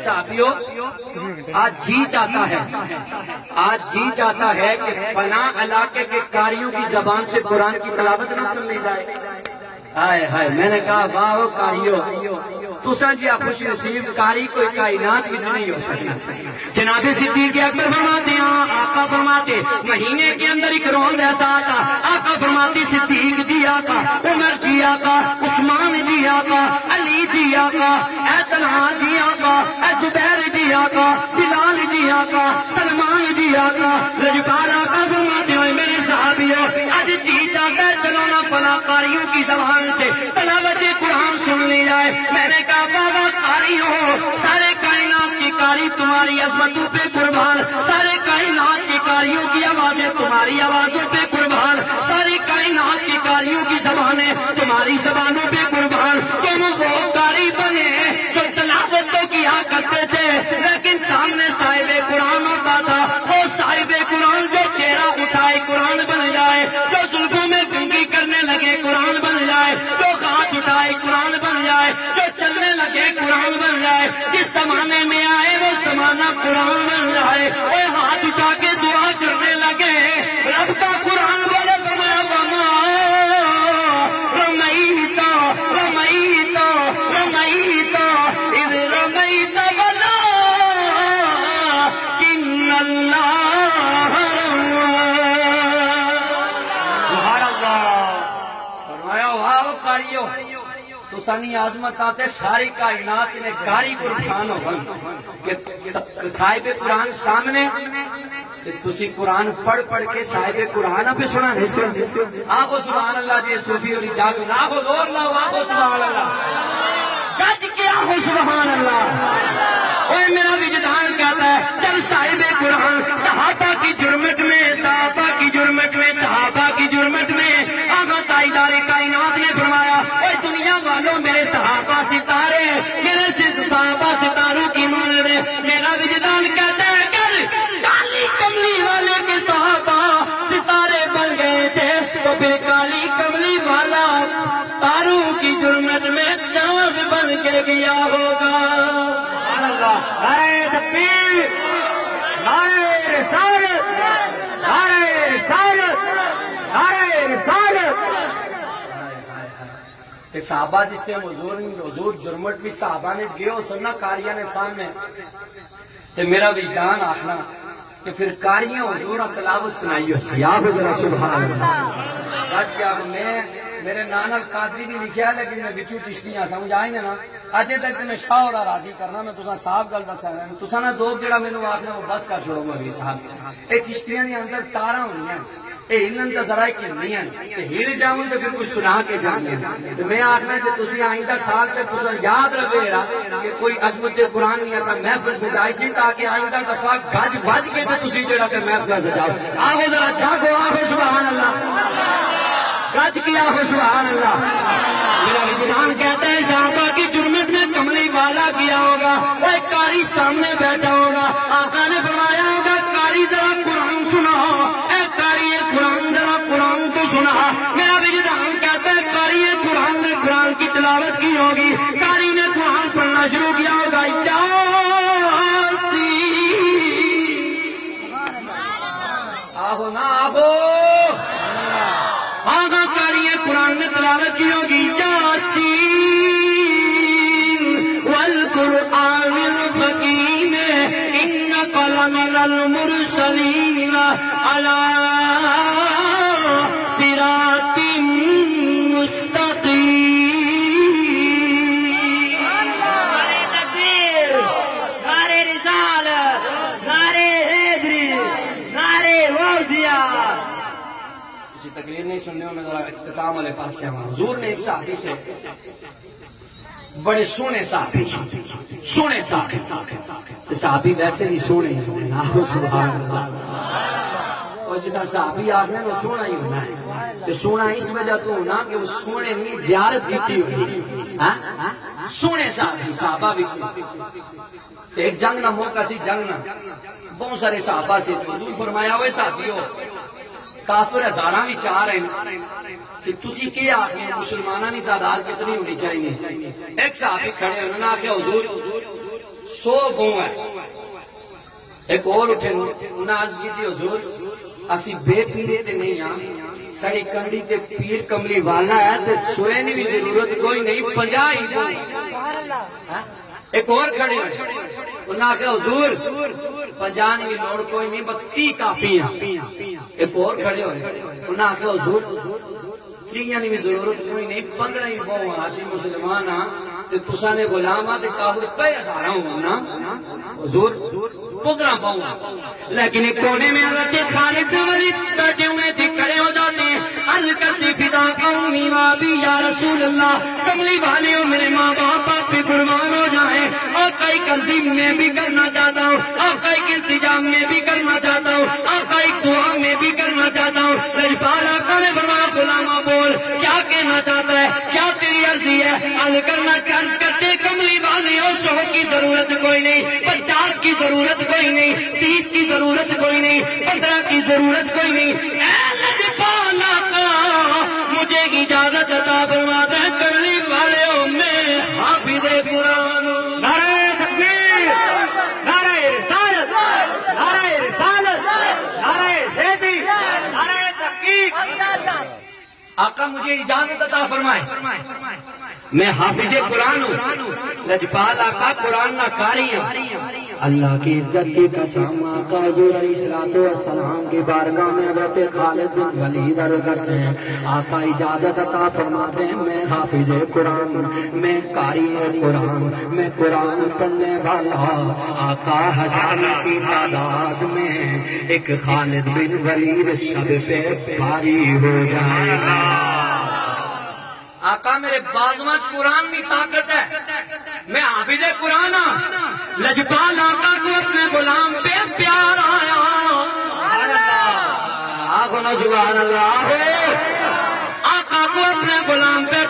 صحابیوں آج جی چاہتا ہے کہ فلاں علاقے کے قاریوں کی زبان سے قرآن کی تلاوت نہ سن لی جائے. ہائے ہائے میں نے کہا واہ قاریو تساں جی خوش نصیب قاری کوئی کائنات وچ نہیں ہو سکتا. جناب صدیق اکبر فرماتے ہیں آقا فرماتے مہینے کے اندر ایک روز ایسا آتا آقا فرماتی صدیق جی آقا عمر جی آقا عثمان جی آقا علی جی آقا اے طلحہ جی آقا اے زبیر جی آقا بلال جی آقا سلمان جی آقا رجبار آقا فرماتے ہیں میرے صحابیوں آج جی چاہتا ہے چلو نا فلاں قاریوں کی زبان سے تلاوت قرآن سن لی جائے. میں نے کہا بابا قاری ہو سارے کائنات کی قاری تمہاری عظمتوں پہ قربان, سارے کائنات کی قاریوں کی آوازیں تمہاری آوازوں پہ قربان, ساری کائنات کی قاریوں کی زبانیں تمہاری زبانوں پہ قربان. تم وہ قاری بنے جو تلاوت تو کیا کرتے تھے لیکن سامنے صاحب قرآن ہوتا تھا. وہ صاحب قرآن جو چہرہ اٹھائے قرآن بن جائے, جو زلفوں میں کنگھی کرنے لگے قرآن بن جائے, جو ہاتھ اٹھائے قرآن بن جائے, جو چلنے لگے قرآن بن جائے. جس زمانے میں آئے وہ زمانہ قرآن بن جائے. وہ ہاتھ اٹھا کے دعا کرنے لگے رب کا قرآن بولے فرمایا وما رمیت رمیت رمیت اذ رمیت ولکن اللہ رمی. سبحان اللہ. فرمایا واہ قاریو تو سانی عظمت آتے ساری کائنات نے قاری کو اٹھان ہو کہ صاحب قرآن سامنے کہ تسی قرآن پڑھ کے صاحب قرآن پہ سنا نہیں سنا. آگو سبحان اللہ جی صوفی اور جاگو آگو زور لاؤ آگو سبحان اللہ گج کے آگو سبحان اللہ. اوہ میرا وجدان کہتا ہے چل صاحب قرآن صحابہ کی جرمت میں صحابہ کی جرمت میں صحابہ کی جرمت میں آگا تائیدار کائنات نے فرمایا اوہ دنیا والوں میرے صحابہ ستارے میرے صحابہ ستاروں کی مانند ہے. میرا وجدان کہتا ہے کر کالی کملی والے کے صحابہ ستارے بن گئے تھے تو پھر کالی کملی والا تاروں کی جرمت میں چاند بن کے گیا ہوگا. نعرہ تکبیر نعرہ رسالت نعرہ رسالت نعرہ رسالت. صحابہ جس ٹائم حضور جرمٹ بھی صحابہ نے گئے ہو سننا کاریاں نے سامنے تو میرا وجدان آخنا کہ پھر کاریاں حضور تلاوت سنائی ہو سیاب ذرا سبحان اللہ. آج کیا میں میرے نانا قادری بھی لکھیا ہے لیکن میں بچو چشتیاں سمجھ آئیں نا اجے تک میں شاہ اور راضی کرنا میں تساں صاحب گل دسا رہا ہوں. تساں نہ ذوق جڑا مینوں آکھنا وہ بس کر چھوڑو مولوی صاحب. اے چشتیاں دے اندر تاراں ہوندیاں اے ہلن تے ذرا کہ نہیں ہیں تے ہل جاون تے پھر کچھ سنا کے جانے. تے میں آکھنا کہ تسی آئندہ سال تے تساں یاد رکھے کہ کوئی عظمت قرآن نہیں ایسا محفل سجائی سی تاکہ آئندہ دفعہ گج بج کے تے تسی جڑا کہ محفل سجاؤ. آہو ذرا جاگو آہو سبحان اللہ گج کیا ہو سبحان اللہ. میرا وجدان کہتا ہے صحابہ کی جرمت میں کملی والا کیا ہوگا وہ ایک قاری سامنے بیٹھا ہوگا. آقا نے فرمایا ہوگا قاری ذرا قرآن سنا اے قاری قرآن ذرا قرآن تو سنا. میرا وجدان کہتا ہے قاری قرآن نے قرآن کی تلاوت کی ہوگی. قاری نے قرآن پڑھنا شروع کیا ہوگا آہو نا آہو آگا قاری قرآن نے تلاوت کی ہوگی یاسین والقرآن الحکیم انک لمن المرسلین علی صراط مستقیم. نعرہ تکبیر نعرہ رسالت نعرہ حیدری نعرہ غوثیہ. تقریر نہیں سننے میں ذرا اختتام والے پاس سے ہمارا حضور نے ایک صحابی سے بڑے سونے صحابی صحابی ویسے نہیں سونے سبحان اللہ. اور جیسا صحابی آدمی وہ سونا ہی ہونا ہے تو سونا اس وجہ تو ہونا کہ وہ سونے نہیں زیارت بیتی ہوئی سونے صحابہ بھی ایک جنگ نہ موقع سی جنگ نہ بہت سارے صحابہ سے حضور فرمایا ہوئے صحابی ہو کافر ہزاراں بھی چاہ رہے ہیں کہ تسی کیا آخری مسلمانہ نہیں تعداد کتنی ہونی چاہیے. ایک صحابی کھڑے انہوں نے آخیا حضور 100 بوں ہے. ایک اور اٹھے انہاں عرض کی تھی حضور اسی بے پیرے تے نہیں ہاں ساری کنڈی تے پیر کملی والا ہے تے سوئے نہیں بھی ضرورت کوئی نہیں 50 ہی سبحان اللہ. ایک اور کھڑے ہوئے انہاں کہ حضور 50 بھی لوڑ کوئی نہیں 32 کافی ہیں. ایک اور کھڑے ہوئے انہاں کہ حضور 30 بھی ضرورت کوئی نہیں 15 ہی بہو ہاشی مسلمان ہاں تے تساں نے غلام تے کافر پے ہزاراں ہوں نا حضور 15 بہو. لیکن ایک کونے میں حضرت خالد بن ولید بیٹھے ہوئے تھے کھڑے ہو جاتے ہیں عرض کرتے فدا قومی وابی یا رسول اللہ کملی والے ہو میرے ماں باپ آپ پہ قربان ہو جائیں. آقا ایک عظیم میں بھی کرنا چاہتا ہوں آقا ایک التجام میں بھی کرنا چاہتا ہوں آقا ایک دعا میں بھی کرنا چاہتا ہوں. لجپال آقا نے فرمایا غلامہ بول کیا کہنا چاہتا ہے کیا تیری عرضی ہے. عرض کرنا کرتے کملی والے ہو 100 کی ضرورت کوئی نہیں 50 کی ضرورت کوئی نہیں 30 کی ضرورت کوئی نہیں 15 کی ضرورت کوئی نہیں. اے لجپال آقا مجھے اجازت عطا فرما دے کملی والے ہو میں حافظ قرآن ہوں. نعرہ تکبیر نعرہ رسالت نعرہ رسالت نعرہ حیدری نعرہ تحقیق. آقا مجھے اجازت عطا فرمائے میں حافظ قرآن ہوں. لجپال آقا قرآن نہ کاری ہیں. اللہ کی عزت کی قسم آقا حضور علیہ السلام کی بارگاہ میں حضرت خالد بن ولید عرض کرتے ہیں آقا اجازت عطا فرماتے ہیں میں حافظ قرآن میں قاری قرآن میں قرآن پڑھنے والا. آقا ہزار کی تعداد میں ایک خالد بن ولید سب پہ بھاری ہو جائے گا. آقا میرے بازوانچ قرآن میں طاقت ہے میں حافظ قرآن ہوں. لجپال آقا کو اپنے غلام پہ پیار آیا. آقا نا سبحان اللہ. آقا کو اپنے غلام پہ